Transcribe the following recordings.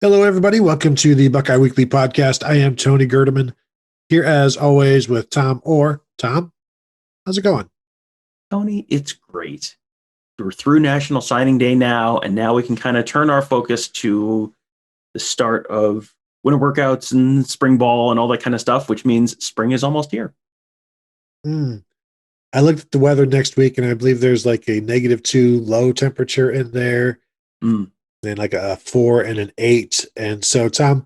Hello, everybody. Welcome to the Buckeye Weekly Podcast. I am Tony Gerdeman, here as always with Tom Orr. Tom, how's it going? Tony, it's great. We're through National Signing Day now, and now we can kind of turn our focus to the start of winter workouts and spring ball and all that kind of stuff, which means spring is almost here. I looked at the weather next week, and I believe there's like a -2 low temperature in there, Mm. then like a 4 and an 8. And so, Tom,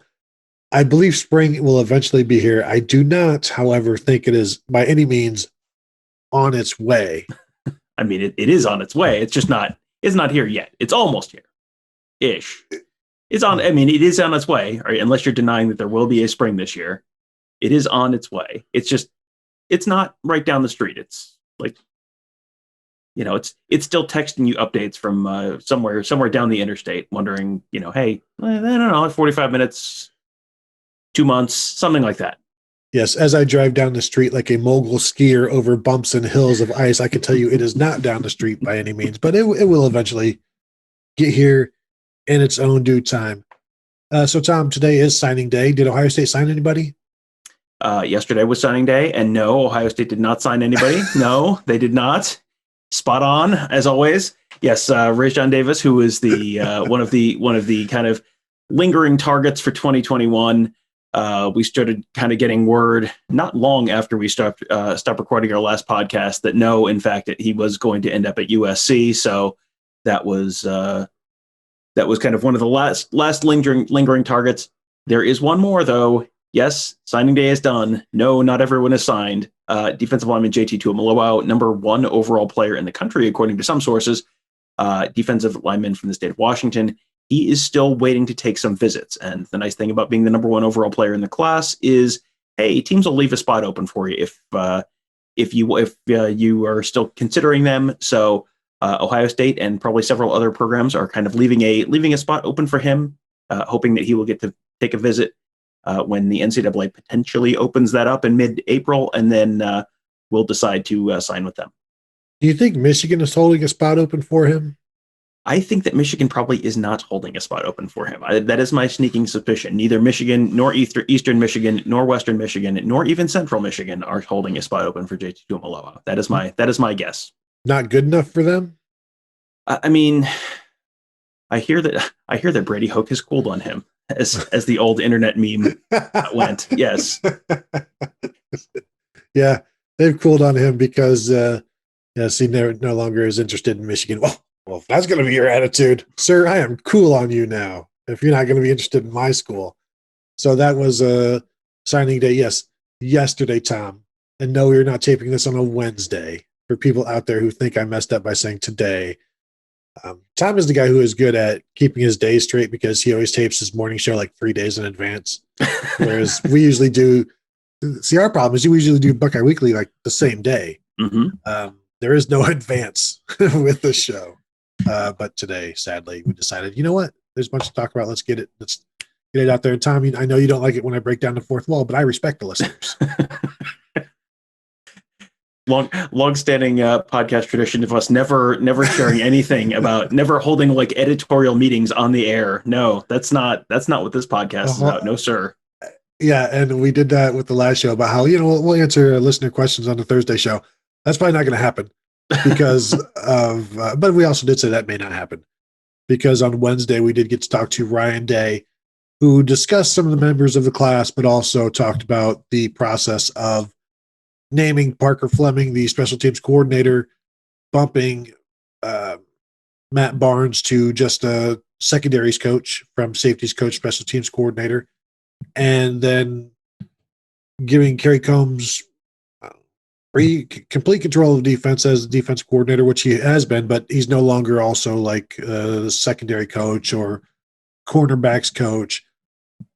I believe spring will eventually be here. I do not, however, think it is by any means on its way. I mean, it is on its way. It's not here yet. It's almost here ish. It is on its way, right? Unless you're denying that there will be a spring this year. It is on its way. It's not right down the street. It's like, it's still texting you updates from somewhere down the interstate, wondering, hey, I don't know, 45 minutes, 2 months, something like that. Yes, as I drive down the street like a mogul skier over bumps and hills of ice, I can tell you it is not down the street by any means, but it will eventually get here in its own due time. So, Tom, today is signing day. Did Ohio State sign anybody? Yesterday was signing day, and no, Ohio State did not sign anybody. No, they did not. Spot on, as always. Yes, Rajon Davis, who is the one of the kind of lingering targets for 2021. We started kind of getting word not long after we stopped recording our last podcast that no, in fact, that he was going to end up at USC. So that was kind of one of the last lingering targets. There is one more though. Yes, signing day is done. No, not everyone is signed. Defensive lineman JT Tuimoloau, number 1 overall player in the country, according to some sources. Defensive lineman from the state of Washington. He is still waiting to take some visits. And the nice thing about being the number 1 overall player in the class is, hey, teams will leave a spot open for you if you are still considering them. So Ohio State and probably several other programs are kind of leaving a spot open for him, hoping that he will get to take a visit when the NCAA potentially opens that up in mid-April, and then we'll decide to sign with them. Do you think Michigan is holding a spot open for him? I think that Michigan probably is not holding a spot open for him. That is my sneaking suspicion. Neither Michigan, nor Eastern Michigan, nor Western Michigan, nor even Central Michigan are holding a spot open for JT Tuimoloau. That is my guess. Not good enough for them? I mean, I hear that Brady Hoke has cooled on him, as the old internet meme went. Yes. Yeah, they've cooled on him because yes, he no longer is interested in Michigan. Well, if that's going to be your attitude, sir, I am cool on you now. If you're not going to be interested in my school. So that was a signing day. Yes, yesterday, Tom. And no, we're not taping this on a Wednesday for people out there who think I messed up by saying today. Tom is the guy who is good at keeping his days straight because he always tapes his morning show like 3 days in advance. Whereas we usually do. See, our problem is we usually do Buckeye Weekly like the same day. Mm-hmm. There is no advance with the show. But today, sadly, we decided, you know what? There's a bunch to talk about. Let's get it out there. And Tom, I know you don't like it when I break down the fourth wall, but I respect the listeners. Long-standing podcast tradition of us never sharing anything about, never holding like editorial meetings on the air. No, that's not what this podcast is about. No, sir. Yeah, and we did that with the last show about how we'll answer listener questions on the Thursday show. That's probably not going to happen. Because of, but we also did say that may not happen because on Wednesday we did get to talk to Ryan Day, who discussed some of the members of the class, but also talked about the process of naming Parker Fleming the special teams coordinator, bumping Matt Barnes to just a secondaries coach from safeties coach, special teams coordinator, and then giving Kerry Coombs complete control of defense as the defense coordinator, which he has been, but he's no longer also like the secondary coach or cornerbacks coach.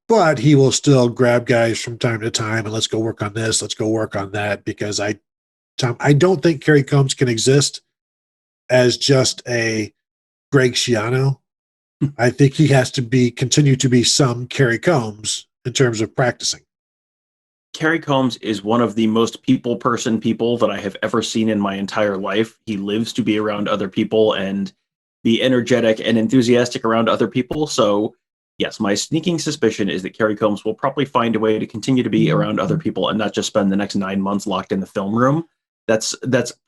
But he will still grab guys from time to time and let's go work on this, let's go work on that. Because I don't think Kerry Coombs can exist as just a Greg Schiano. I think he has to continue to be some Kerry Coombs in terms of practicing. Kerry Coombs is one of the most people that I have ever seen in my entire life. He lives to be around other people and be energetic and enthusiastic around other people. So yes, my sneaking suspicion is that Kerry Coombs will probably find a way to continue to be around other people and not just spend the next 9 months locked in the film room. That's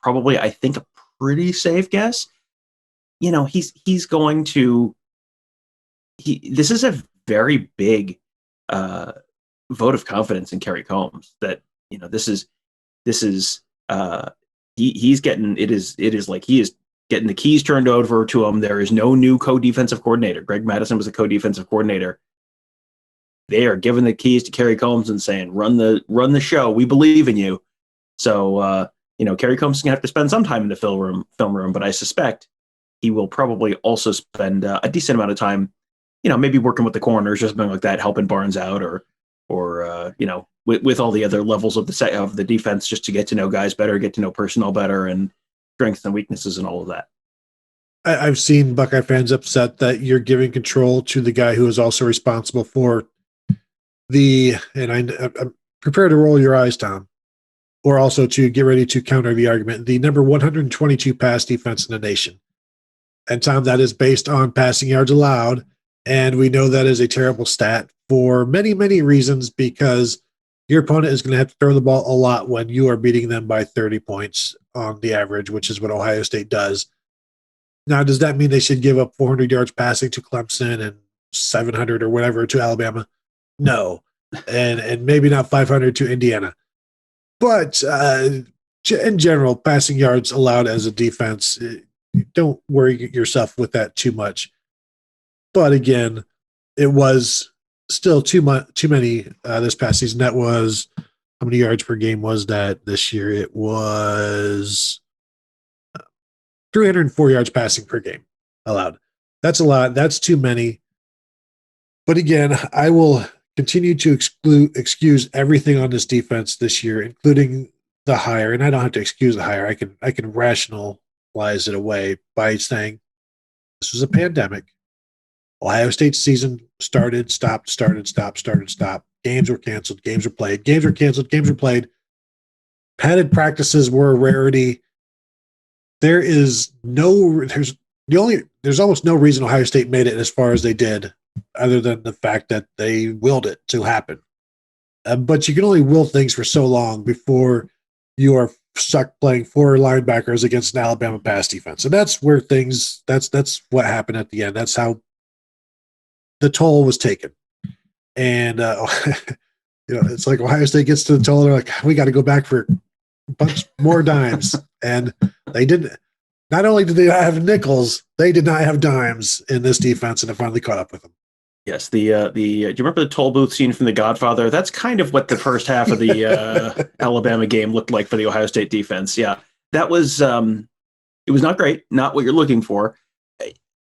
probably, I think, a pretty safe guess. He's going to this is a very big vote of confidence in Kerry Coombs that this is he's getting it is like he is getting the keys turned over to him. There is no new co-defensive coordinator. Greg Mattison was a co-defensive coordinator. They are giving the keys to Kerry Coombs and saying, run the show. We believe in you. So Kerry Coombs is gonna have to spend some time in the film room, but I suspect he will probably also spend a decent amount of time, maybe working with the corners or something like that, helping Barnes out, or with all the other levels of the defense, just to get to know guys better, get to know personnel better, and strengths and weaknesses and all of that. I've seen Buckeye fans upset that you're giving control to the guy who is also responsible for I'm prepared to roll your eyes, Tom, or also to get ready to counter the argument, the number 122 pass defense in the nation. And Tom, that is based on passing yards allowed. And we know that is a terrible stat for many, many reasons, because your opponent is going to have to throw the ball a lot when you are beating them by 30 points on the average, which is what Ohio State does. Now, does that mean they should give up 400 yards passing to Clemson and 700 or whatever to Alabama? No. And maybe not 500 to Indiana. But in general, passing yards allowed as a defense, don't worry yourself with that too much. But again, it was still too many this past season. That was, how many yards per game was that this year? It was 304 yards passing per game allowed. That's a lot. That's too many. But again, I will continue to excuse everything on this defense this year, including the hire. And I don't have to excuse the hire. I can rationalize it away by saying this was a pandemic. Ohio State's season started, stopped. Games were canceled. Games were played. Games were canceled. Games were played. Padded practices were a rarity. There's almost no reason Ohio State made it as far as they did, other than the fact that they willed it to happen. But you can only will things for so long before you are stuck playing 4 linebackers against an Alabama pass defense. And that's where that's what happened at the end. That's how the toll was taken. And, it's like Ohio State gets to the toll. They're like, we got to go back for a bunch more dimes. And they didn't. Not only did they not have nickels, they did not have dimes in this defense, and it finally caught up with them. Yes, do you remember the toll booth scene from The Godfather? That's kind of what the first half of the Alabama game looked like for the Ohio State defense. Yeah, that was it was not great, not what you're looking for.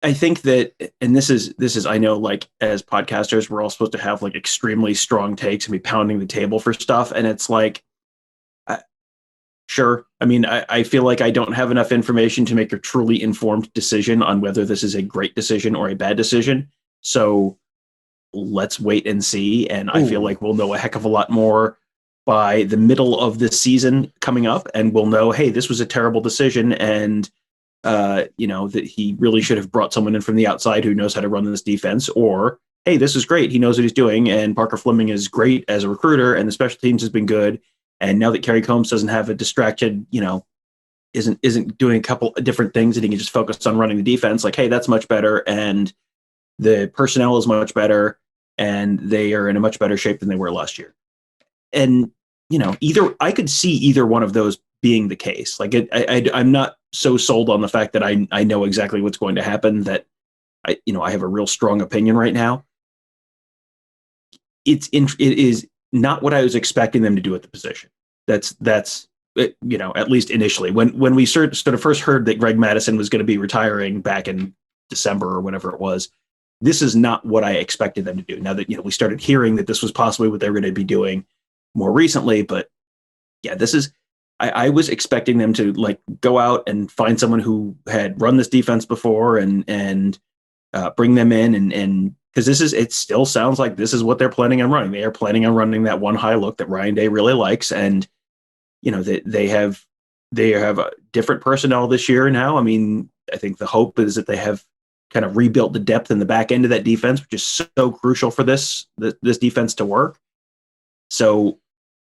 I think that, and this is I know, like, as podcasters, we're all supposed to have like extremely strong takes and be pounding the table for stuff, and it's like, sure. I mean, I feel like I don't have enough information to make a truly informed decision on whether this is a great decision or a bad decision. So let's wait and see. And I feel like we'll know a heck of a lot more by the middle of this season coming up. And we'll know, hey, this was a terrible decision. And, that he really should have brought someone in from the outside who knows how to run this defense. Or, hey, this is great. He knows what he's doing. And Parker Fleming is great as a recruiter. And the special teams has been good. And now that Kerry Coombs doesn't have a distracted, isn't doing a couple of different things, and he can just focus on running the defense, like, hey, that's much better. And the personnel is much better, and they are in a much better shape than they were last year. And, I could see either one of those being the case. Like, I'm not so sold on the fact that I know exactly what's going to happen that I have a real strong opinion right now. It is not what I was expecting them to do at the position. That's at least initially, when we sort of first heard that Greg Mattison was going to be retiring back in December or whenever it was, this is not what I expected them to do. Now that, we started hearing that this was possibly what they were going to be doing more recently, but yeah, this is, I was expecting them to like go out and find someone who had run this defense before and bring them in and because it still sounds like this is what they're planning on running. They are planning on running that one high look that Ryan Day really likes. And, they have a different personnel this year now. I mean, I think the hope is that they have kind of rebuilt the depth in the back end of that defense, which is so crucial for this defense to work. So,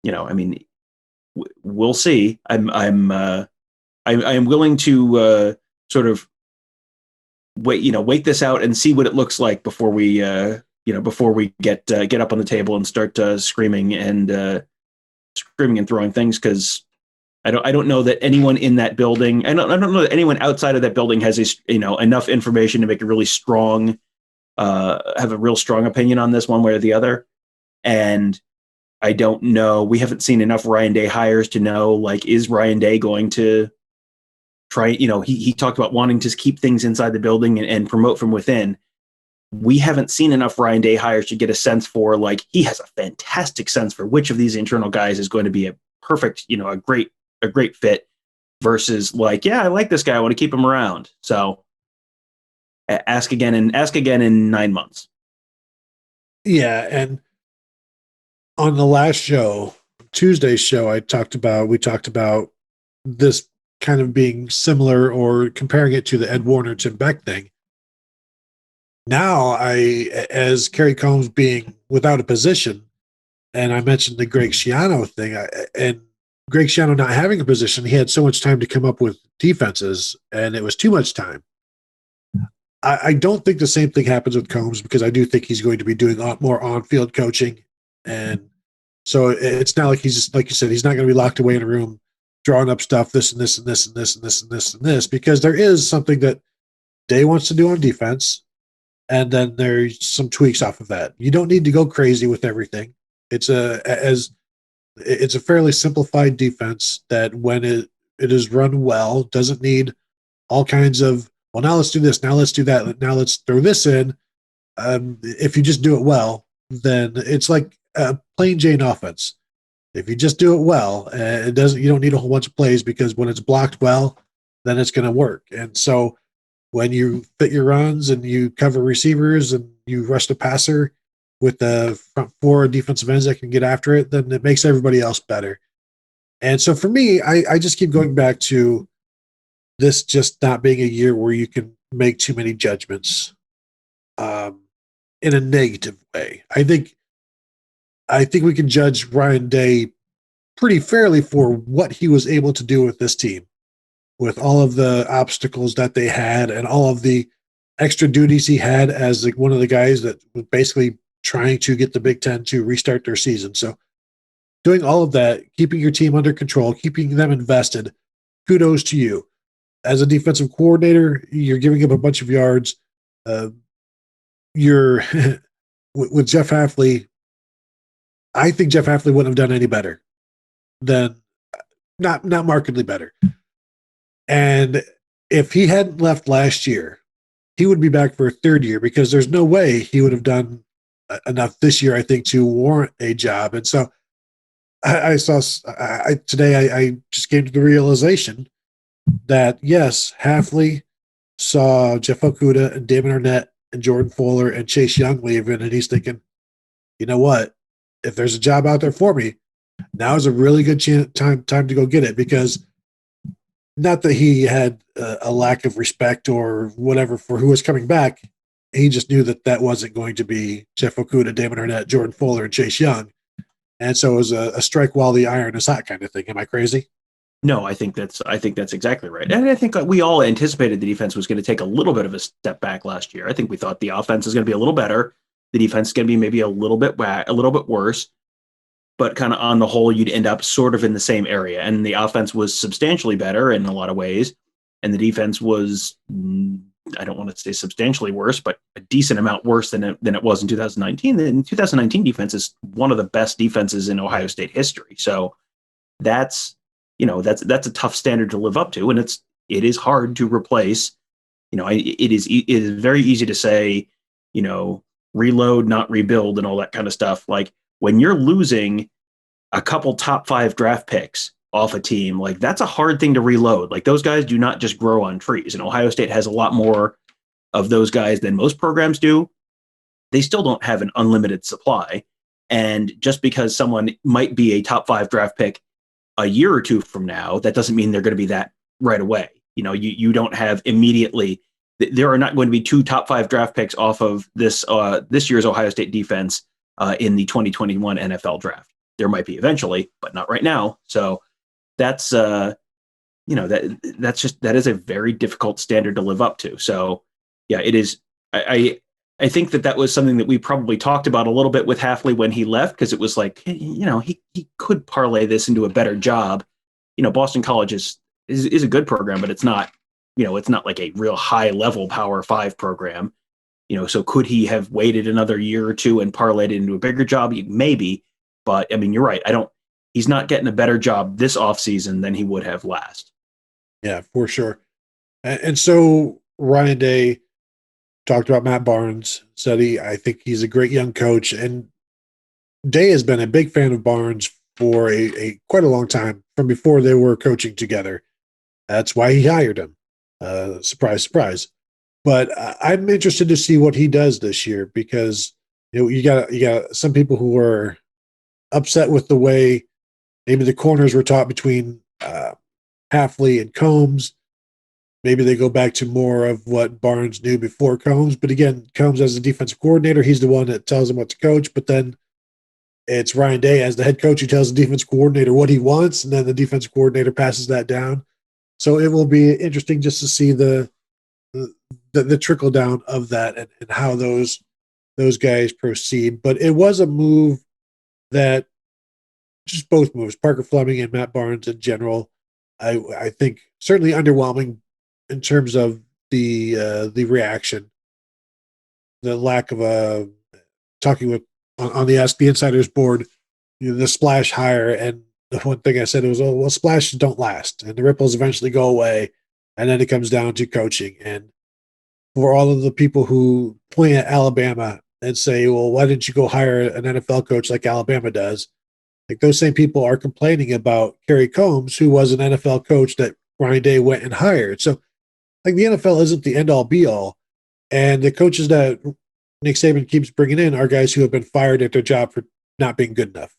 I mean, we'll see. I'm willing to sort of wait this out and see what it looks like before we get up on the table and start screaming and throwing things, because I don't know that anyone in that building, I don't know that anyone outside of that building has enough information to make a really strong have a real strong opinion on this one way or the other. And I don't know, we haven't seen enough Ryan Day hires to know, like, is Ryan Day going to try, he talked about wanting to keep things inside the building and promote from within. We haven't seen enough Ryan Day hires to get a sense for, like, he has a fantastic sense for which of these internal guys is going to be a perfect, a great fit versus, like, yeah, I like this guy, I want to keep him around. So ask again in 9 months. Yeah. And on the last show, Tuesday's show, we talked about this kind of being similar or comparing it to the Ed Warner, Tim Beck thing. Now, as Kerry Coombs being without a position, and I mentioned the Greg Schiano thing, and Greg Schiano not having a position, he had so much time to come up with defenses, and it was too much time. I don't think the same thing happens with Coombs, because I do think he's going to be doing more on-field coaching. And so it's not like he's just, like you said, he's not going to be locked away in a room drawing up stuff, this and this and this and this and this and this and this, because there is something that Day wants to do on defense, and then there's some tweaks off of that. You don't need to go crazy with everything. It's a fairly simplified defense that, when it is run well, doesn't need all kinds of, well, now let's do this, now let's do that, now let's throw this in. If you just do it well, then it's like a plain Jane offense. If you just do it well, you don't need a whole bunch of plays, because when it's blocked well, then it's going to work. And so when you fit your runs and you cover receivers and you rush the passer with the front four defensive ends that can get after it, then it makes everybody else better. And so for me, I just keep going back to this just not being a year where you can make too many judgments in a negative way. I think we can judge Ryan Day pretty fairly for what he was able to do with this team, with all of the obstacles that they had and all of the extra duties he had as, like, one of the guys that was basically trying to get the Big Ten to restart their season. So doing all of that, keeping your team under control, keeping them invested, kudos to you. As a defensive coordinator, you're giving up a bunch of yards. You're with Jeff Hafley. I think Jeff Hafley wouldn't have done any better than, not markedly better. And if he hadn't left last year, he would be back for a third year, because there's no way he would have done enough this year, I think, to warrant a job. And so I just came to the realization that, yes, Hafley saw Jeff Okudah and Damon Arnett and Jordan Fuller and Chase Young leaving, and he's thinking, you know what? If there's a job out there for me, now is a really good time to go get it, because not that he had a lack of respect or whatever for who was coming back. He just knew that wasn't going to be Jeff Okudah, Damon Arnett, Jordan Fuller, and Chase Young. And so it was a strike while the iron is hot kind of thing. Am I crazy? No, I think that's exactly right. And I think we all anticipated the defense was going to take a little bit of a step back last year. I think we thought the offense is going to be a little better. The defense is going to be maybe a little bit worse, but kind of on the whole, you'd end up sort of in the same area. And the offense was substantially better in a lot of ways. And the defense was, I don't want to say substantially worse, but a decent amount worse than it was in 2019. The 2019 defense is one of the best defenses in Ohio State history. So that's a tough standard to live up to. And it is hard to replace. It is very easy to say, reload, not rebuild, and all that kind of stuff. Like, when you're losing a couple top 5 draft picks off a team, like, that's a hard thing to reload. Like, those guys do not just grow on trees, and Ohio State has a lot more of those guys than most programs do. They still don't have an unlimited supply. And just because someone might be a top 5 draft pick a year or two from now, that doesn't mean they're going to be that right away. You don't have immediately there are not going to be 2 top 5 draft picks off of this year's Ohio State defense in the 2021 NFL draft. There might be eventually, but not right now. So that's that is a very difficult standard to live up to. So yeah, it is. I think that was something that we probably talked about a little bit with Hafley when he left, because it was like, he could parlay this into a better job. Boston College is a good program, but it's not, it's not like a real high level Power 5 program. So could he have waited another year or two and parlayed it into a bigger job? Maybe, but I mean, you're right. He's not getting a better job this offseason than he would have last. Yeah, for sure. And so Ryan Day talked about Matt Barnes, said I think he's a great young coach, and Day has been a big fan of Barnes for a quite a long time, from before they were coaching together. That's why he hired him. Surprise, surprise. But I'm interested to see what he does this year, because you got some people who are upset with the way maybe the corners were taught between Hafley and Coombs. Maybe they go back to more of what Barnes knew before Coombs. But again, Coombs as the defensive coordinator, he's the one that tells him what to coach. But then it's Ryan Day as the head coach who tells the defensive coordinator what he wants, and then the defensive coordinator passes that down. So it will be interesting just to see the trickle down of that, and how those guys proceed. But it was a move that, just both moves, Parker Fleming and Matt Barnes in general, I think certainly underwhelming in terms of the reaction, the lack of talking with on the Ask the Insiders board, the splash hire. And the one thing I said was, oh, well, splashes don't last, and the ripples eventually go away, and then it comes down to coaching. And for all of the people who point at Alabama and say, well, why didn't you go hire an NFL coach like Alabama does? Like, those same people are complaining about Kerry Coombs, who was an NFL coach that Ryan Day went and hired. So, like, the NFL isn't the end all be all. And the coaches that Nick Saban keeps bringing in are guys who have been fired at their job for not being good enough.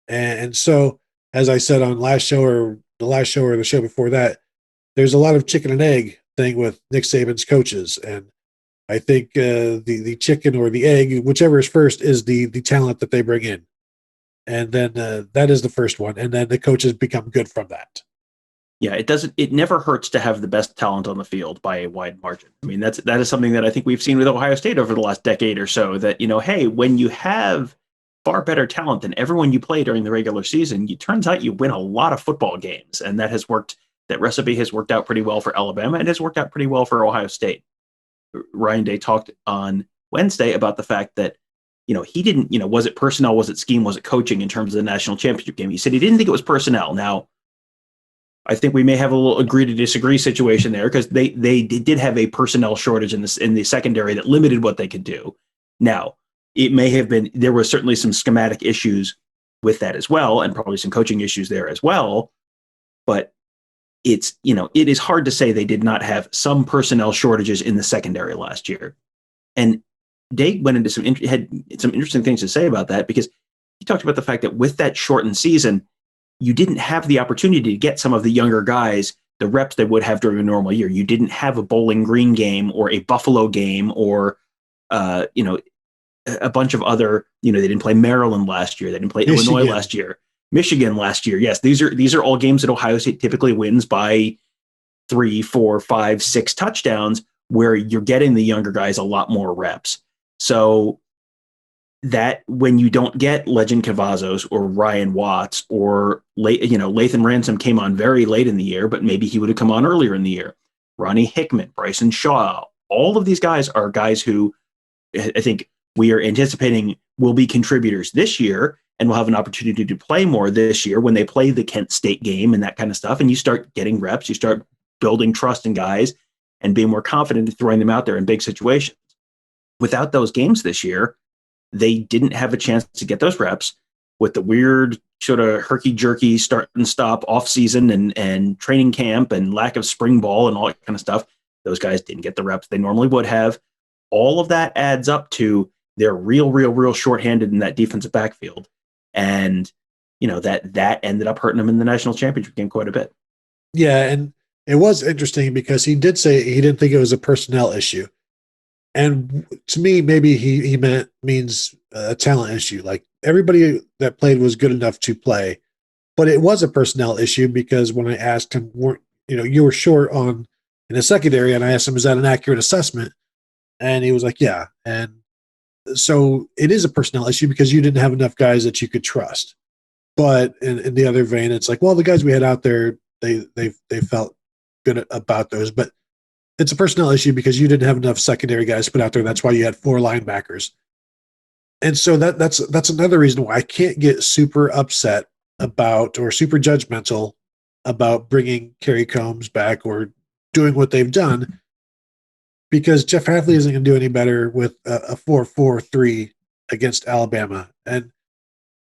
And so, as I said on the show or the show before that, there's a lot of chicken and egg thing with Nick Saban's coaches. And I think the chicken or the egg, whichever is first, is the talent that they bring in. And then that is the first one. And then the coaches become good from that. Yeah, it never hurts to have the best talent on the field by a wide margin. I mean, that is something that I think we've seen with Ohio State over the last decade or so, that, hey, when you have far better talent than everyone you play during the regular season, it turns out you win a lot of football games. And that recipe has worked out pretty well for Alabama, and has worked out pretty well for Ohio State. Ryan Day talked on Wednesday about the fact that, he didn't, was it personnel, was it scheme, was it coaching in terms of the national championship game? He said he didn't think it was personnel. Now, I think we may have a little agree to disagree situation there, because they did have a personnel shortage in the secondary that limited what they could do. Now, it may have been, there were certainly some schematic issues with that as well, and probably some coaching issues there as well. But it is hard to say they did not have some personnel shortages in the secondary last year. And Day went into had some interesting things to say about that, because he talked about the fact that with that shortened season, you didn't have the opportunity to get some of the younger guys the reps they would have during a normal year. You didn't have a Bowling Green game or a Buffalo game or, a bunch of other, they didn't play Maryland last year. They didn't play Illinois last year. Michigan last year. Yes, these are all games that Ohio State typically wins by 3, 4, 5, 6 touchdowns, where you're getting the younger guys a lot more reps. So that when you don't get Legend Cavazos or Ryan Watts or Lathan Ransom came on very late in the year, but maybe he would have come on earlier in the year. Ronnie Hickman, Bryson Shaw, all of these guys are guys who I think we are anticipating will be contributors this year, and will have an opportunity to play more this year when they play the Kent State game and that kind of stuff. And you start getting reps, you start building trust in guys and being more confident in throwing them out there in big situations. Without those games this year, they didn't have a chance to get those reps with the weird sort of herky-jerky start and stop off season and training camp and lack of spring ball and all that kind of stuff. Those guys didn't get the reps they normally would have. All of that adds up to they're real shorthanded in that defensive backfield. And, that ended up hurting them in the national championship game quite a bit. Yeah, and it was interesting because he did say he didn't think it was a personnel issue. And to me, maybe he means a talent issue. Like everybody that played was good enough to play, but it was a personnel issue because when I asked him, you were short on in the secondary, and I asked him, is that an accurate assessment? And he was like, yeah. And so it is a personnel issue because you didn't have enough guys that you could trust. But in the other vein, it's like, well, the guys we had out there, they felt good about those, but it's a personnel issue because you didn't have enough secondary guys put out there. That's why you had 4 linebackers. And so that's another reason why I can't get super upset about or super judgmental about bringing Kerry Coombs back or doing what they've done, because Jeff Hafley isn't going to do any better with a 4-4-3 against Alabama. And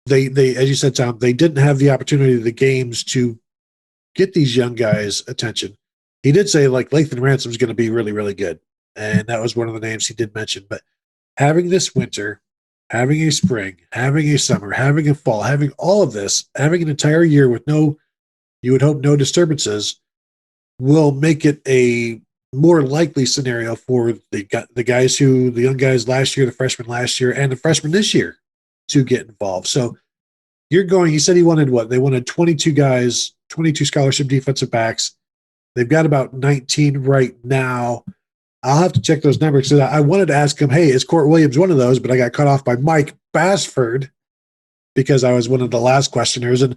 they, as you said, Tom, they didn't have the opportunity of the games to get these young guys' attention. He did say like Lathan Ransom is going to be really, really good. And that was one of the names he did mention. But having this winter, having a spring, having a summer, having a fall, having all of this, having an entire year with you would hope no disturbances, will make it a more likely scenario for the young guys last year, the freshmen last year, and the freshmen this year to get involved. So he said he wanted what? They wanted 22 guys, 22 scholarship defensive backs. They've got about 19 right now. I'll have to check those numbers. So I wanted to ask him, hey, is Court Williams one of those? But I got cut off by Mike Basford because I was one of the last questioners. And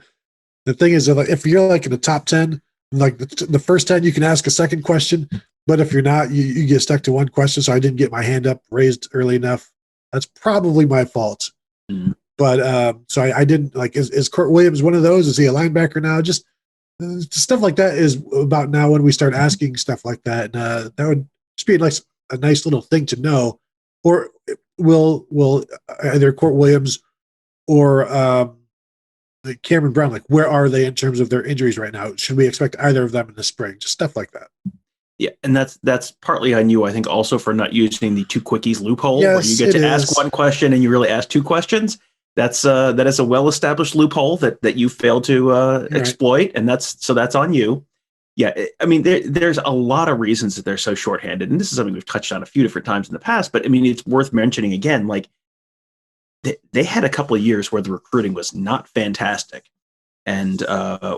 the thing is, if you're like in the top 10, like the first 10, you can ask a second question. But if you're not, you get stuck to one question. So I didn't get my hand up raised early enough. That's probably my fault. Mm. But so I didn't like, is Court Williams one of those? Is he a linebacker now? Just stuff like that is about now when we start asking stuff like that. And that would just be a nice little thing to know. Or will either Court Williams or Cameron Brown, like where are they in terms of their injuries right now? Should we expect either of them in the spring? Just stuff like that. Yeah, and that's partly on you, I think, also for not using the 2 quickies loophole, yes, where you get to ask one question and you really ask 2 questions. That is a well-established loophole that you failed to exploit, and that's on you. Yeah, I mean, there's a lot of reasons that they're so shorthanded, and this is something we've touched on a few different times in the past. But I mean, it's worth mentioning again. Like they had a couple of years where the recruiting was not fantastic, and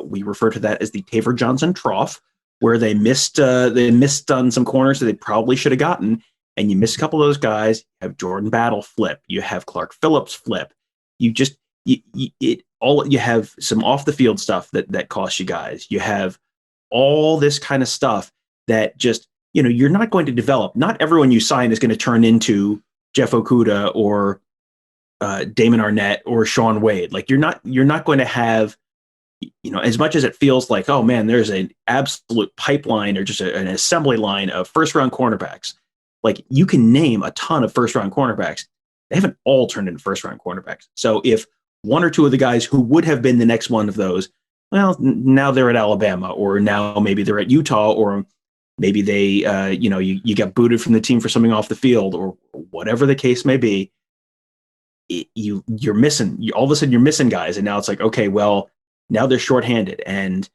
we refer to that as the Taver Johnson trough, where they missed on some corners that they probably should have gotten, and you miss a couple of those guys. You have Jordan Battle flip, you have Clark Phillips flip. You have some off the field stuff that costs you guys. You have all this kind of stuff that just, you're not going to develop. Not everyone you sign is going to turn into Jeff Okudah or Damon Arnett or Sean Wade. Like you're not going to have, as much as it feels like, oh man, there's an absolute pipeline or just an assembly line of first round cornerbacks. Like you can name a ton of first round cornerbacks. They haven't all turned into first round cornerbacks. So if one or two of the guys who would have been the next one of those, well, now they're at Alabama, or now maybe they're at Utah, or maybe they, you got booted from the team for something off the field, or whatever the case may be. You're missing. All of a sudden, you're missing guys, and now it's like, okay, well, now they're shorthanded, and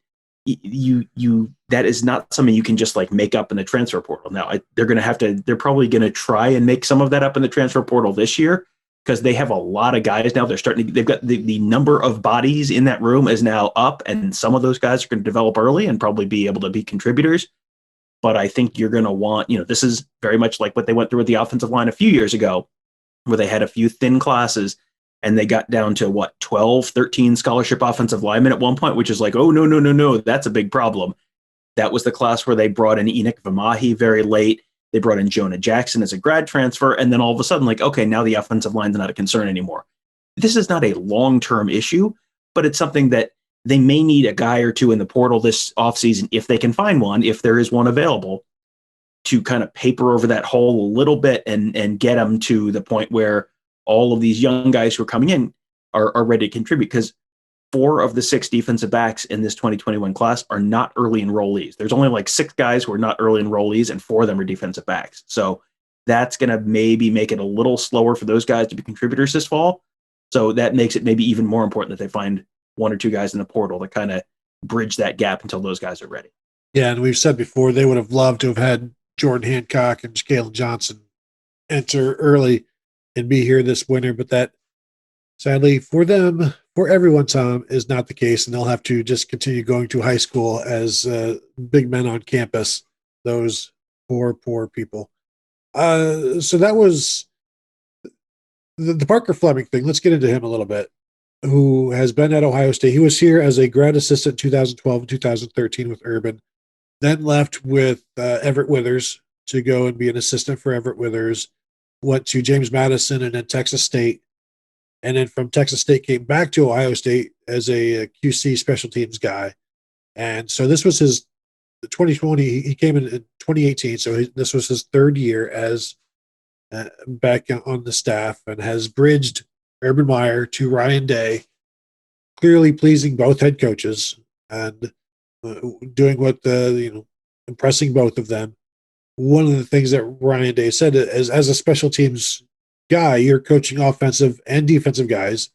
that is not something you can just like make up in the transfer portal. Now they're probably going to try and make some of that up in the transfer portal this year, because they have a lot of guys now. They've got the number of bodies in that room is now up, and some of those guys are going to develop early and probably be able to be contributors. But I think you're going to want, this is very much like what they went through with the offensive line a few years ago, where they had a few thin classes and they got down to 12, 13 scholarship offensive linemen at one point, which is like, oh, no, that's a big problem. That was the class where they brought in Enoch Vamahi very late. They brought in Jonah Jackson as a grad transfer. And then all of a sudden, like, okay, now the offensive line's not a concern anymore. This is not a long-term issue, but it's something that they may need a guy or two in the portal this offseason, if they can find one, if there is one available, to kind of paper over that hole a little bit and get them to the point where all of these young guys who are coming in are ready to contribute. Because 4 of the 6 defensive backs in this 2021 class are not early enrollees. There's only like 6 guys who are not early enrollees, and 4 of them are defensive backs. So that's going to maybe make it a little slower for those guys to be contributors this fall. So that makes it maybe even more important that they find 1 or 2 guys in the portal to kind of bridge that gap until those guys are ready. Yeah, and we've said before they would have loved to have had Jordan Hancock and Jalen Johnson enter early and be here this winter, but that sadly for them, for everyone, Tom, is not the case, and they'll have to just continue going to high school as big men on campus. Those poor people. So that was the Parker Fleming thing. Let's get into him a little bit. Who has been at Ohio State? He was here as a grad assistant in 2012 and 2013 with Urban, then left with Everett Withers to go and be an assistant for Everett Withers. Went to James Madison and then Texas State, and then from Texas State came back to Ohio State as a QC special teams guy. And so this was his 2020. He came in 2018, so this was his third year as back on the staff, and has bridged Urban Meyer to Ryan Day, clearly pleasing both head coaches and doing what impressing both of them. One of the things that Ryan Day said is, as a special teams guy, you're coaching offensive and defensive guys,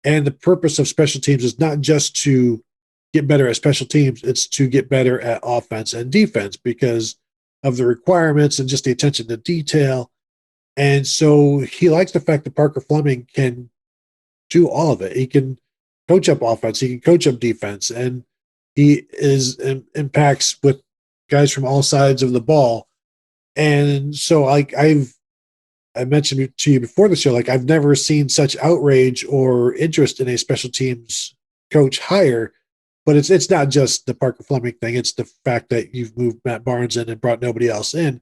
and the purpose of special teams is not just to get better at special teams; it's to get better at offense and defense because of the requirements and just the attention to detail. And so he likes the fact that Parker Fleming can do all of it. He can coach up offense, he can coach up defense, and he impacts with guys from all sides of the ball. And so, like I mentioned to you before the show, like I've never seen such outrage or interest in a special teams coach hire. But it's not just the Parker Fleming thing; it's the fact that you've moved Matt Barnes in and brought nobody else in.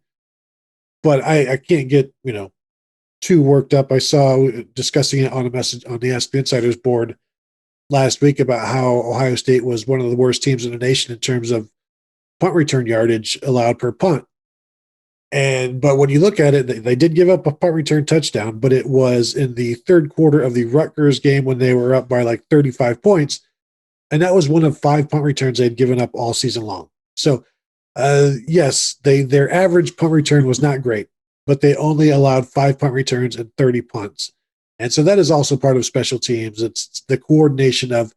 But I can't get too worked up. I saw discussing it on a message on the Ask the Insiders board last week about how Ohio State was one of the worst teams in the nation in terms of punt return yardage allowed per punt. But when you look at it, they did give up a punt return touchdown, but it was in the third quarter of the Rutgers game when they were up by like 35 points. And that was one of 5 punt returns they'd given up all season long. So, yes, their average punt return was not great, but they only allowed 5 punt returns and 30 punts. And so that is also part of special teams. It's the coordination of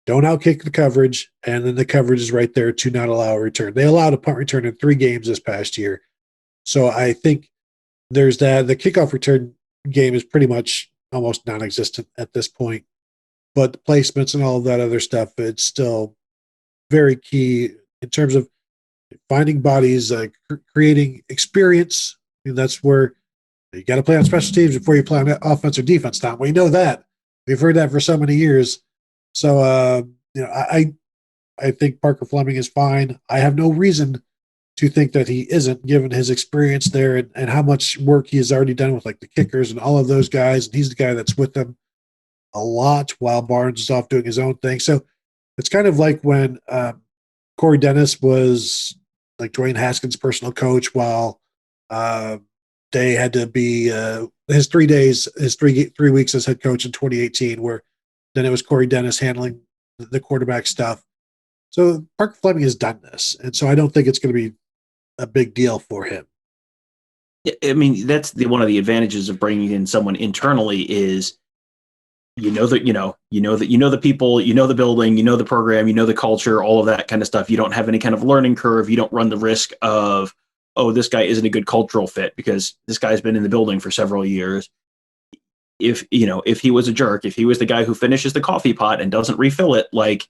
don't outkick the coverage, and then the coverage is right there to not allow a return. They allowed a punt return in 3 games this past year. So I think there's that. The kickoff return game is pretty much almost non-existent at this point. But the placements and all of that other stuff, it's still very key in terms of finding bodies, creating experience. And that's where you got to play on special teams before you play on offense or defense. Tom, we know that. We've heard that for so many years. So, I think Parker Fleming is fine. I have no reason to think that he isn't, given his experience there and how much work he has already done with like the kickers and all of those guys. And he's the guy that's with them a lot while Barnes is off doing his own thing. So it's kind of like when Corey Dennis was like Dwayne Haskins' personal coach while Day had to be his 3 days, his 3 weeks as head coach in 2018, where then it was Corey Dennis handling the quarterback stuff. So Parker Fleming has done this, and so I don't think it's going to be a big deal for him. I mean, that's one of the advantages of bringing in someone internally is you know the people, the building, the program, the culture, all of that kind of stuff. You don't have any kind of learning curve. You don't run the risk of, oh, this guy isn't a good cultural fit because this guy's been in the building for several years. If he was a jerk, if he was the guy who finishes the coffee pot and doesn't refill it, like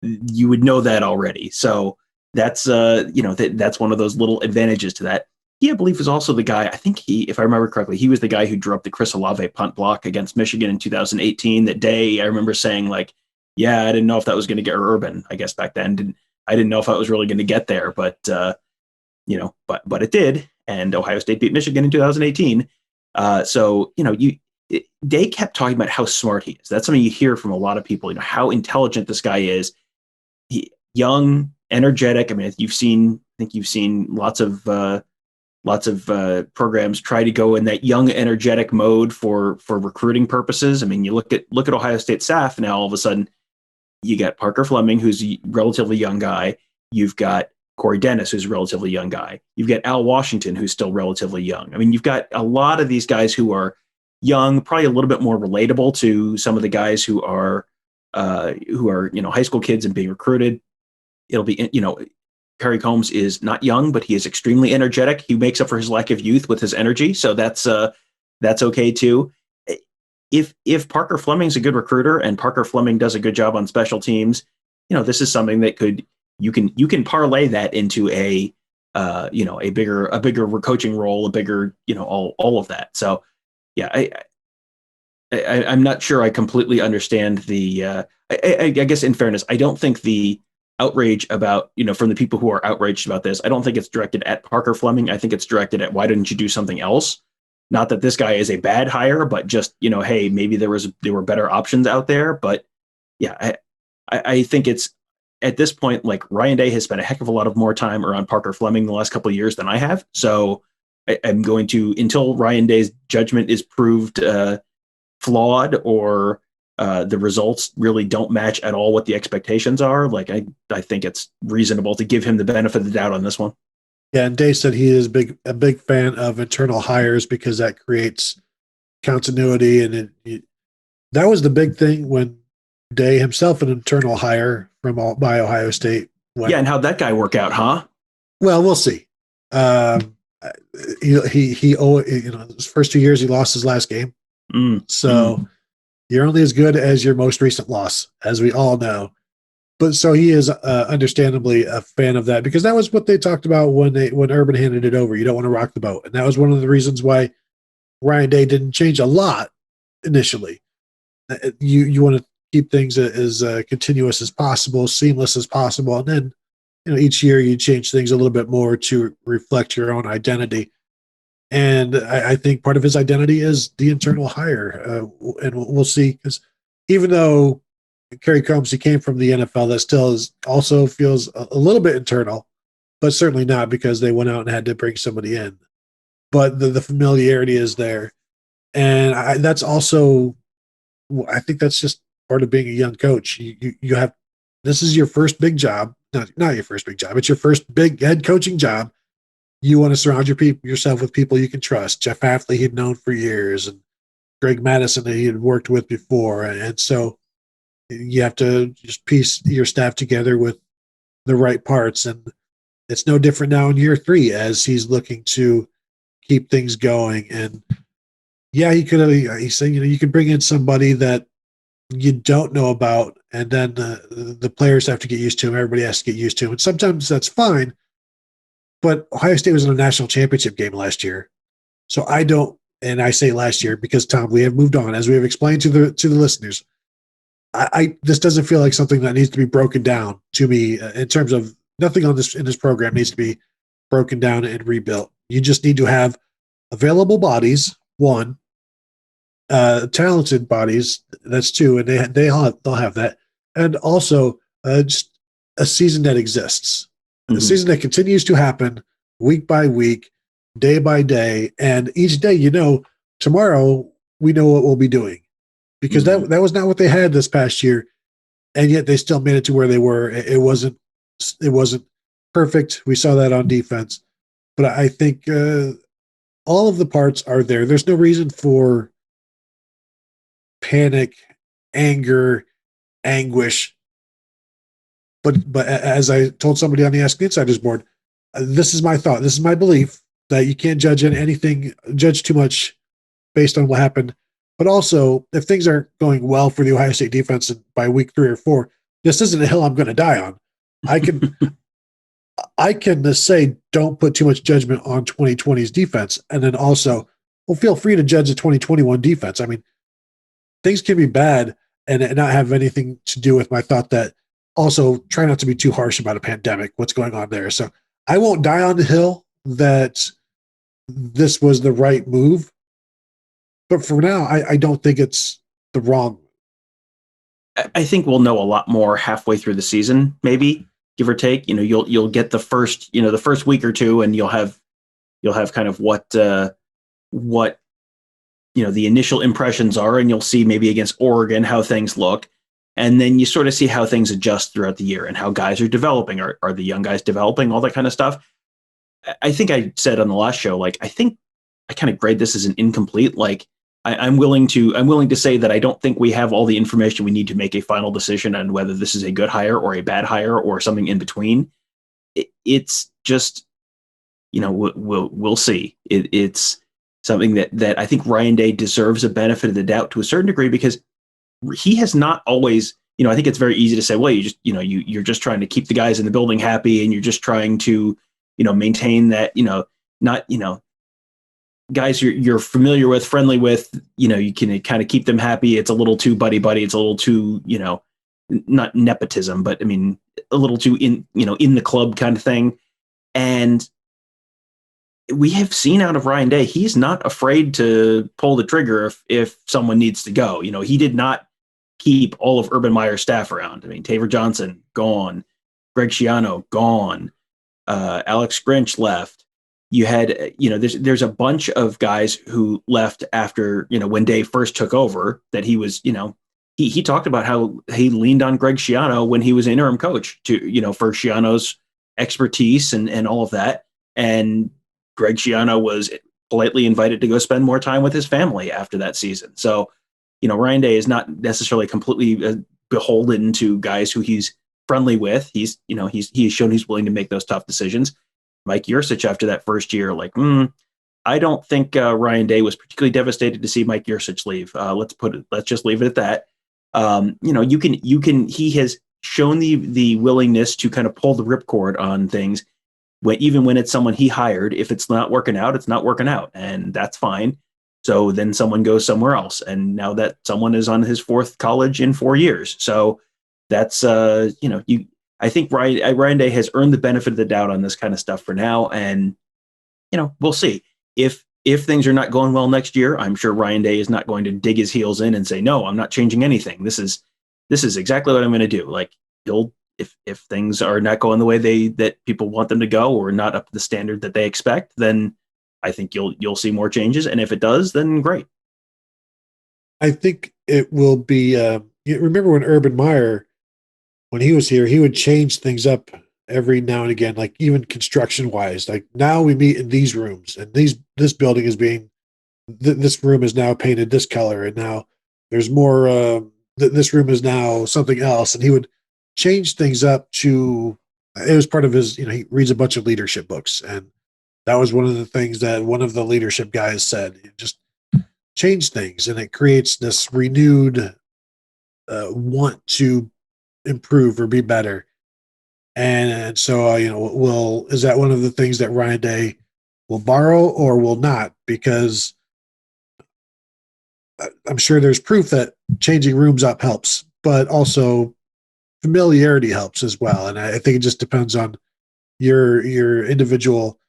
you would know that already. So that's that's one of those little advantages to that. He, I believe, was also the guy, I think if I remember correctly, he was the guy who drew up the Chris Olave punt block against Michigan in 2018. That day, I remember saying, like, yeah, I didn't know if that was going to get Urban, I guess back then. I didn't know if I was really going to get there, but it did. And Ohio State beat Michigan in 2018. They kept talking about how smart he is. That's something you hear from a lot of people, how intelligent this guy is. Young, energetic. I mean, I think you've seen lots of programs try to go in that young, energetic mode for recruiting purposes. I mean, you look at Ohio State staff now. All of a sudden, you got Parker Fleming, who's a relatively young guy. You've got Corey Dennis, who's a relatively young guy. You've got Al Washington, who's still relatively young. I mean, you've got a lot of these guys who are young, probably a little bit more relatable to some of the guys who are high school kids and being recruited. It'll be, Kerry Coombs is not young, but he is extremely energetic. He makes up for his lack of youth with his energy, so that's okay too. If Parker Fleming's a good recruiter and Parker Fleming does a good job on special teams, this is something that you can parlay that into a bigger coaching role, a bigger all of that. So yeah, I'm not sure I completely understand the. I guess in fairness, I don't think the outrage about from the people who are outraged about this, I don't think it's directed at Parker Fleming. I think it's directed at why didn't you do something else? Not that this guy is a bad hire, but just hey, maybe there were better options out there. But yeah, I think it's at this point, like Ryan Day has spent a heck of a lot of more time around Parker Fleming the last couple of years than I have. So I'm going to, until Ryan Day's judgment is proved flawed or the results really don't match at all what the expectations are, like I think it's reasonable to give him the benefit of the doubt on this one. Yeah, and Day said he is a big fan of internal hires because that creates continuity, and that was the big thing when Day himself, an internal hire by Ohio State. Yeah, and how'd that guy work out, huh? Well, we'll see. He his first 2 years he lost his last game, so you're only as good as your most recent loss, as we all know. But so he is understandably a fan of that because that was what they talked about when Urban handed it over. You don't want to rock the boat, and that was one of the reasons why Ryan Day didn't change a lot initially. You want to keep things as continuous as possible, seamless as possible, and then each year you change things a little bit more to reflect your own identity. And I think part of his identity is the internal hire, and we'll see. Because even though Kerry Coombs, he came from the NFL, that still also feels a little bit internal, but certainly not because they went out and had to bring somebody in. But the familiarity is there, and that's also, I think that's just part of being a young coach. You have, this is your first big job, not your first big job, it's your first big head coaching job. You want to surround yourself with people you can trust. Jeff Hafley he'd known for years, and Greg Madison that he had worked with before, and so you have to just piece your staff together with the right parts. And it's no different now in year 3 as he's looking to keep things going. And yeah, he said, you can bring in somebody that you don't know about, and then the players have to get used to him. Everybody has to get used to him. And sometimes that's fine. But Ohio State was in a national championship game last year. So and I say last year because, Tom, we have moved on, as we have explained to the listeners. This doesn't feel like something that needs to be broken down to me in terms of nothing in this program needs to be broken down and rebuilt. You just need to have available bodies, one, talented bodies, that's two, and they'll have that, and also just a season that exists, a season that continues to happen week by week, day by day, and each day, tomorrow we know what we'll be doing. Because that was not what they had this past year, and yet they still made it to where they were. It wasn't perfect. We saw that on defense, but I think all of the parts are there. There's no reason for panic, anger, anguish. But as I told somebody on the Ask the Insiders board, this is my thought. This is my belief that you can't judge too much based on what happened. But also, if things aren't going well for the Ohio State defense by week 3 or 4, this isn't a hill I'm going to die on. I can say don't put too much judgment on 2020's defense, and then also, feel free to judge the 2021 defense. I mean, things can be bad and not have anything to do with my thought that also try not to be too harsh about a pandemic, what's going on there. So I won't die on the hill that this was the right move. But for now, I don't think it's the wrong. I think we'll know a lot more halfway through the season, maybe give or take. You'll get the first week or two, and you'll have kind of what the initial impressions are, and you'll see maybe against Oregon how things look, and then you sort of see how things adjust throughout the year and how guys are developing. Are the young guys developing? All that kind of stuff. I think I said on the last show, like I think I kind of grade this as an incomplete. Like I'm willing to say that I don't think we have all the information we need to make a final decision on whether this is a good hire or a bad hire or something in between. it's just, we'll see. It's something that I think Ryan Day deserves a benefit of the doubt to a certain degree, because he has not always, I think it's very easy to say, well, you're just trying to keep the guys in the building happy, and you're just trying to, maintain that, not, guys you're familiar with, friendly with, you can kind of keep them happy. It's a little too buddy. It's a little too, not nepotism, but I mean, a little too in the club kind of thing. And we have seen out of Ryan Day, he's not afraid to pull the trigger if someone needs to go. He did not keep all of Urban Meyer's staff around. I mean, Taver Johnson gone, Greg Schiano gone, Alex Grinch left. You had, there's a bunch of guys who left after, when Day first took over, that he was, he talked about how he leaned on Greg Schiano when he was interim coach to, for Schiano's expertise and all of that. And Greg Schiano was politely invited to go spend more time with his family after that season. So, Ryan Day is not necessarily completely beholden to guys who he's friendly with. He's shown he's willing to make those tough decisions. Mike Yurcich, after that first year, I don't think Ryan Day was particularly devastated to see Mike Yurcich leave. Let's just leave it at that. He has shown the willingness to kind of pull the ripcord on things, even when it's someone he hired. If it's not working out, it's not working out, and that's fine. So then someone goes somewhere else, and now that someone is on his fourth college in 4 years. So that's I think Ryan Day has earned the benefit of the doubt on this kind of stuff for now, and we'll see if things are not going well next year. I'm sure Ryan Day is not going to dig his heels in and say, no, I'm not changing anything. This is exactly what I'm going to do. Like, if things are not going the way that people want them to go, or not up to the standard that they expect, then I think you'll see more changes. And if it does, then great. I think it will be. Remember when Urban Meyer, when he was here, he would change things up every now and again, like even construction wise. Like, now we meet in these rooms, and this building is being this room is now painted this color, and now there's more. This room is now something else, and he would change things up to. It was part of his. He reads a bunch of leadership books, and that was one of the things that one of the leadership guys said. Just change things, and it creates this renewed want to improve or be better. And so, is that one of the things that Ryan Day will borrow or will not? Because I'm sure there's proof that changing rooms up helps, but also familiarity helps as well. And I think it just depends on your individual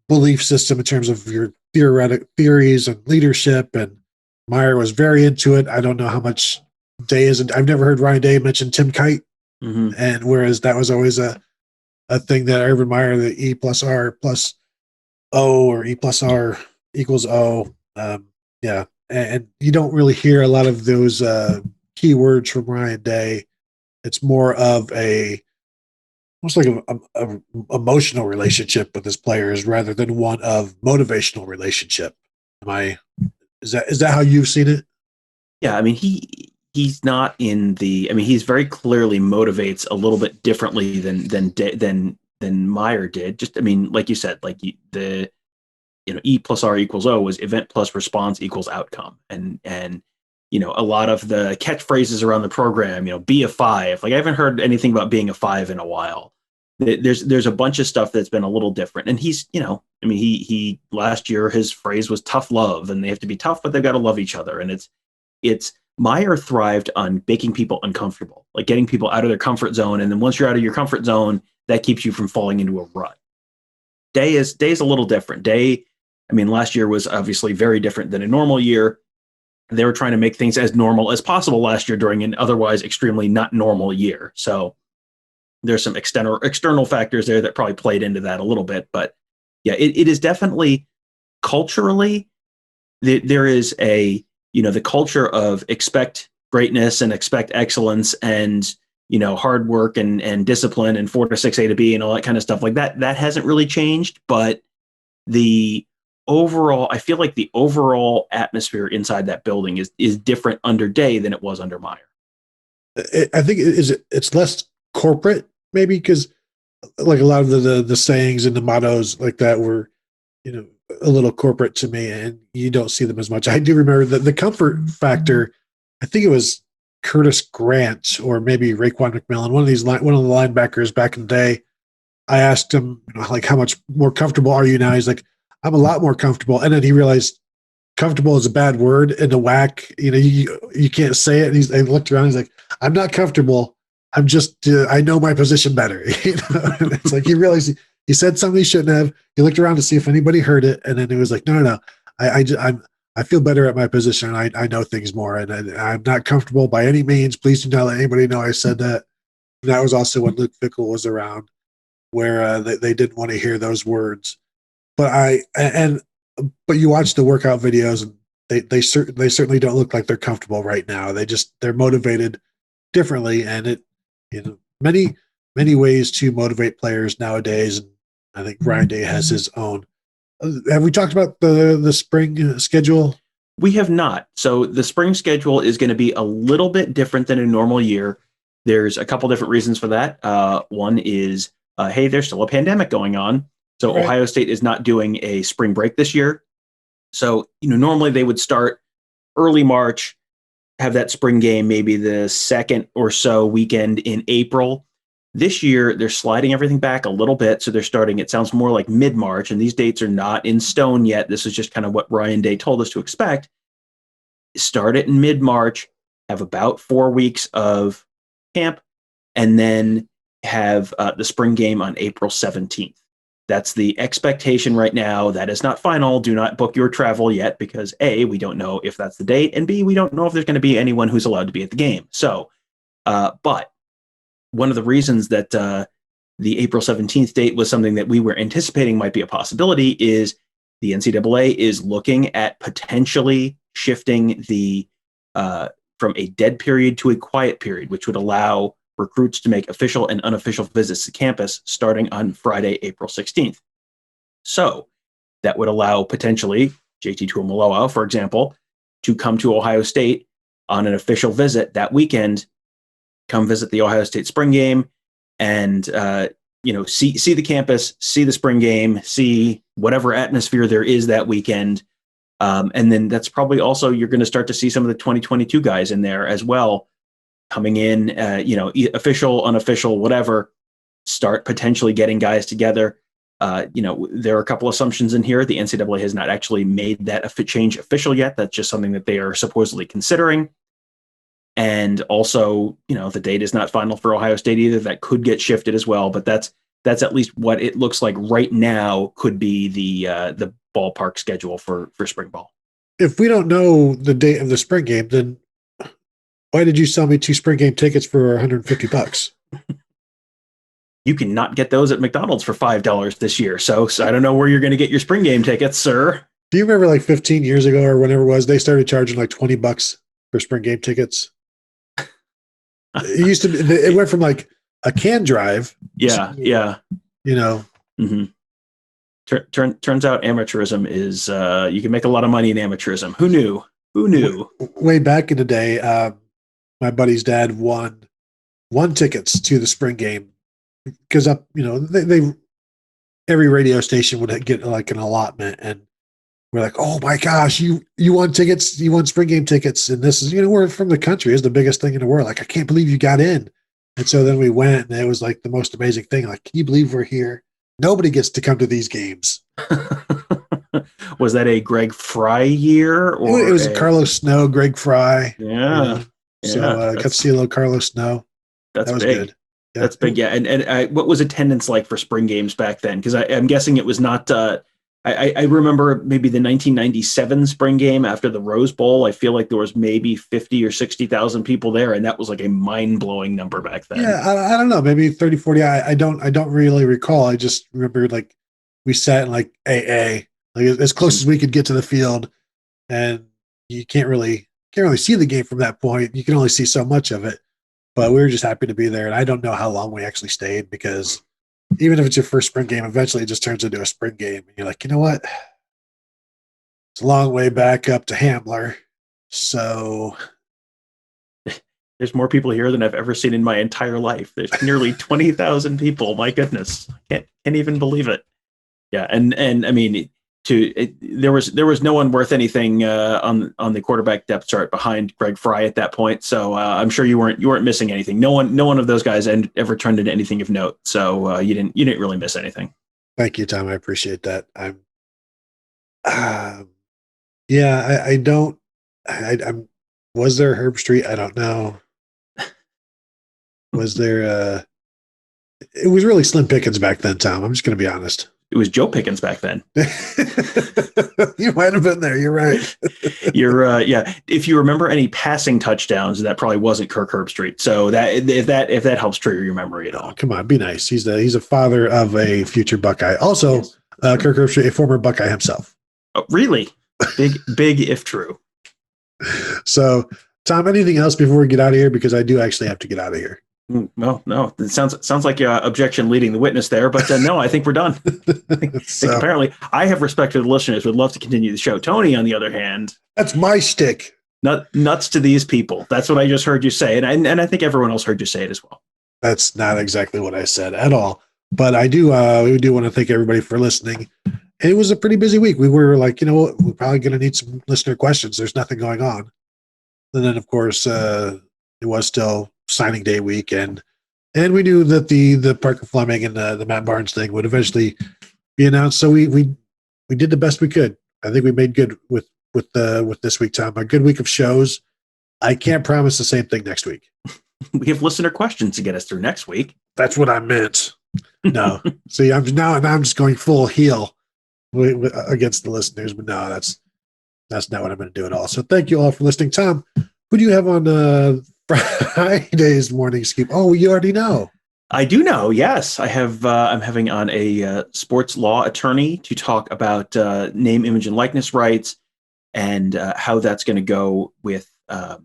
belief system in terms of your theoretic theories and leadership. And Meyer was very into it. I don't know how much Day is. I've never heard Ryan Day mention Tim Kite. Mm-hmm. And whereas that was always a thing that Urban Meyer, the E plus R plus O, or E plus R equals O. Yeah. And you don't really hear a lot of those key words from Ryan Day. It's more of almost like a emotional relationship with his players rather than one of motivational relationship. Is that how you've seen it? Yeah. I mean, he's not in he's very clearly motivates a little bit differently than Meyer did. Just, like you said, E plus R equals O was event plus response equals outcome. And a lot of the catchphrases around the program, be a 5. Like, I haven't heard anything about being a 5 in a while. There's a bunch of stuff that's been a little different. And he's, he last year, his phrase was tough love, and they have to be tough, but they've got to love each other. And it's Meyer thrived on making people uncomfortable, like getting people out of their comfort zone. And then once you're out of your comfort zone, that keeps you from falling into a rut. Day's a little different. Last year was obviously very different than a normal year. They were trying to make things as normal as possible last year during an otherwise extremely not normal year. So there's some external factors there that probably played into that a little bit. But yeah, it is definitely culturally, there is the culture of expect greatness and expect excellence and, hard work and discipline and 4 to 6 A to B and all that kind of stuff like that. That hasn't really changed, but I feel like the overall atmosphere inside that building is different under Day than it was under Meyer. I think it's less corporate, maybe, because like a lot of the sayings and the mottos like that were, a little corporate to me, and you don't see them as much. I do remember the comfort factor. I think it was Curtis Grant or maybe Raekwon McMillan, one of the linebackers back in the day. I asked him, like, how much more comfortable are you now? He's like, I'm a lot more comfortable. And then he realized comfortable is a bad word in the whack. You can't say it. And he looked around. He's like, I'm not comfortable. I'm just, I know my position better. It's like he realized he said something he shouldn't have. He looked around to see if anybody heard it. And then he was like, no. I feel better at my position. I know things more, and I'm not comfortable by any means. Please do not let anybody know I said that. And that was also when Luke Fickell was around, where they didn't want to hear those words. But you watch the workout videos, and they certainly don't look like they're comfortable right now. They're motivated differently, and many ways to motivate players nowadays. And I think Ryan Day has his own. Have we talked about the spring schedule? We have not. So the spring schedule is going to be a little bit different than a normal year. There's a couple different reasons for that. One is, hey, there's still a pandemic going on. So right. Ohio State is not doing a spring break this year. So, normally they would start early March, have that spring game, maybe the second or so weekend in April. This year, they're sliding everything back a little bit. So they're starting, it sounds more like mid-March, and these dates are not in stone yet. This is just kind of what Ryan Day told us to expect. Start it in mid-March, have about 4 weeks of camp, and then have the spring game on April 17th. That's the expectation right now. That is not final. Do not book your travel yet because A, we don't know if that's the date, and B, we don't know if there's going to be anyone who's allowed to be at the game. So, but one of the reasons that the April 17th date was something that we were anticipating might be a possibility is the NCAA is looking at potentially shifting the from a dead period to a quiet period, which would allow recruits to make official and unofficial visits to campus starting on Friday, April 16th. So that would allow potentially JT Tuimoloau, for example, to come to Ohio State on an official visit that weekend, come visit the Ohio State spring game, and see the campus, see the spring game, see whatever atmosphere there is that weekend. And then that's probably also, you're going to start to see some of the 2022 guys in there as well, coming in, official, unofficial, whatever, start potentially getting guys together. There are a couple assumptions in here. The NCAA has not actually made that change official yet. That's just something that they are supposedly considering. And also, the date is not final for Ohio State either. That could get shifted as well. But that's at least what it looks like right now could be the ballpark schedule for spring ball. If we don't know the date of the spring game, then why did you sell me 2 spring game tickets for $150? You cannot get those at McDonald's for $5 this year. So I don't know where you're going to get your spring game tickets, sir. Do you remember like 15 years ago or whenever it was, they started charging like $20 for spring game tickets? It used to be, it went from like a can drive. Yeah. Mm-hmm. Turns out amateurism is, you can make a lot of money in amateurism. Who knew? Way back in the day, my buddy's dad won tickets to the spring game because they every radio station would get like an allotment, and we're like, oh my gosh, you won tickets, you won spring game tickets, and this is, we're from the country, it's the biggest thing in the world. Like, I can't believe you got in. And so then we went, and it was like the most amazing thing. Like, can you believe we're here? Nobody gets to come to these games. Was that a Greg Fry year? Or it was Carlos Snow, Greg Fry. Yeah. So I got to see a little Carlos Snow. That was big. Good. Yeah. That's big. Yeah. And what was attendance like for spring games back then? Because I'm guessing it was not, I remember maybe the 1997 spring game after the Rose Bowl. I feel like there was maybe 50 or 60,000 people there. And that was like a mind blowing number back then. Yeah. I don't know, maybe 30, 40. I don't really recall. I just remember like we sat in like AA, like as close as we could get to the field, and you can't really see the game from that point. You can only see so much of it, but we were just happy to be there. And I don't know how long we actually stayed, because even if it's your first spring game, eventually it just turns into a spring game. And you're like, you know what? It's a long way back up to Hamler. So There's more people here than I've ever seen in my entire life. There's nearly 20,000 people. My goodness, I can't even believe it. Yeah, and I mean, there was no one worth anything on the quarterback depth chart behind Greg Fry at that point. So I'm sure you weren't missing anything. No one of those guys ever turned into anything of note. So you didn't really miss anything. Thank you, Tom. I appreciate that. Yeah, I don't. I'm. Was there Herb Street? I don't know. Was there? It was really slim pickings back then, Tom. I'm just going to be honest. It was Joe Pickens back then. You might have been there. You're right. Yeah. If you remember any passing touchdowns, that probably wasn't Kirk Herbstreit. So if that helps trigger your memory at all. Oh, come on, be nice. He's a father of a future Buckeye. Also, yes. Kirk Herbstreit, a former Buckeye himself. Oh, really? Big if true. So, Tom, anything else before we get out of here? Because I do actually have to get out of here. Well, no, it sounds like objection leading the witness there, but no, I think we're done. So, apparently, I have respect for the listeners. Would love to continue the show. Tony, on the other hand, that's my stick. Nuts to these people. That's what I just heard you say, and I think everyone else heard you say it as well. That's not exactly what I said at all. But I do. We do want to thank everybody for listening. It was a pretty busy week. We were like, we're probably going to need some listener questions. There's nothing going on, and then of course it was still signing day week, and we knew that the Parker Fleming and the Matt Barnes thing would eventually be announced. So we did the best we could. I think we made good with this week, Tom. A good week of shows. I can't promise the same thing next week. We have listener questions to get us through next week. That's what I meant. No, see, I'm just going full heel against the listeners, but no, that's not what I'm going to do at all. So thank you all for listening, Tom. Who do you have on Friday's morning scoop? Oh, you already know. I do know. Yes, I have. I'm having on a sports law attorney to talk about name, image, and likeness rights, and how that's going to go with, how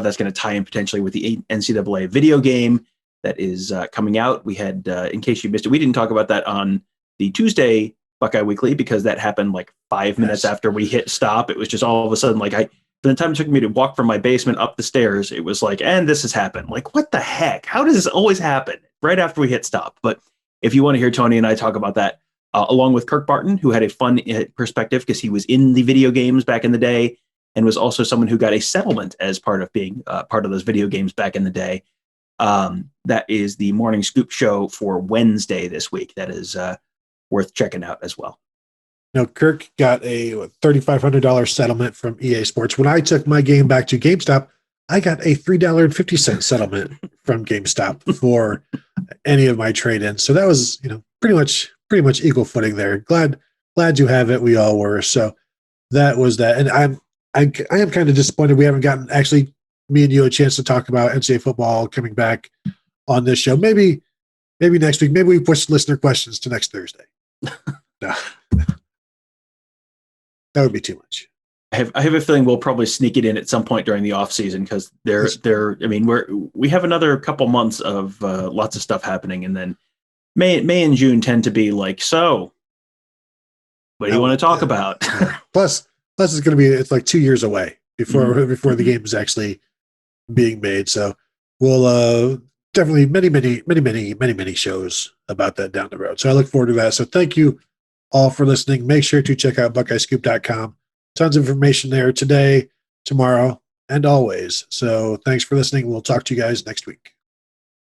that's going to tie in potentially with the NCAA video game that is coming out. We had, in case you missed it, we didn't talk about that on the Tuesday Buckeye Weekly because that happened like 5 minutes after we hit stop. It was just all of a sudden like from the time it took me to walk from my basement up the stairs, it was like, and this has happened. Like, what the heck? How does this always happen right after we hit stop? But if you want to hear Tony and I talk about that, along with Kirk Barton, who had a fun perspective because he was in the video games back in the day and was also someone who got a settlement as part of being part of those video games back in the day. That is the morning scoop show for Wednesday this week. That is worth checking out as well. Kirk got a $3,500 settlement from EA Sports. When I took my game back to GameStop, I got a $3.50 settlement from GameStop for any of my trade-ins. So that was, pretty much equal footing there. Glad you have it. We all were. So that was that. And I am kind of disappointed we haven't gotten actually me and you a chance to talk about NCAA football coming back on this show. Maybe next week. Maybe we push listener questions to next Thursday. No. That would be too much. I have a feeling we'll probably sneak it in at some point during the off season because we have another couple months of lots of stuff happening, and then May and June tend to be like, so what do you want to talk about? Plus it's going to be, it's like 2 years away before the game is actually being made. So we'll definitely many shows about that down the road. So I look forward to that. So thank you all for listening. Make sure to check out BuckeyeScoop.com. Tons of information there today, tomorrow, and always. So thanks for listening. We'll talk to you guys next week.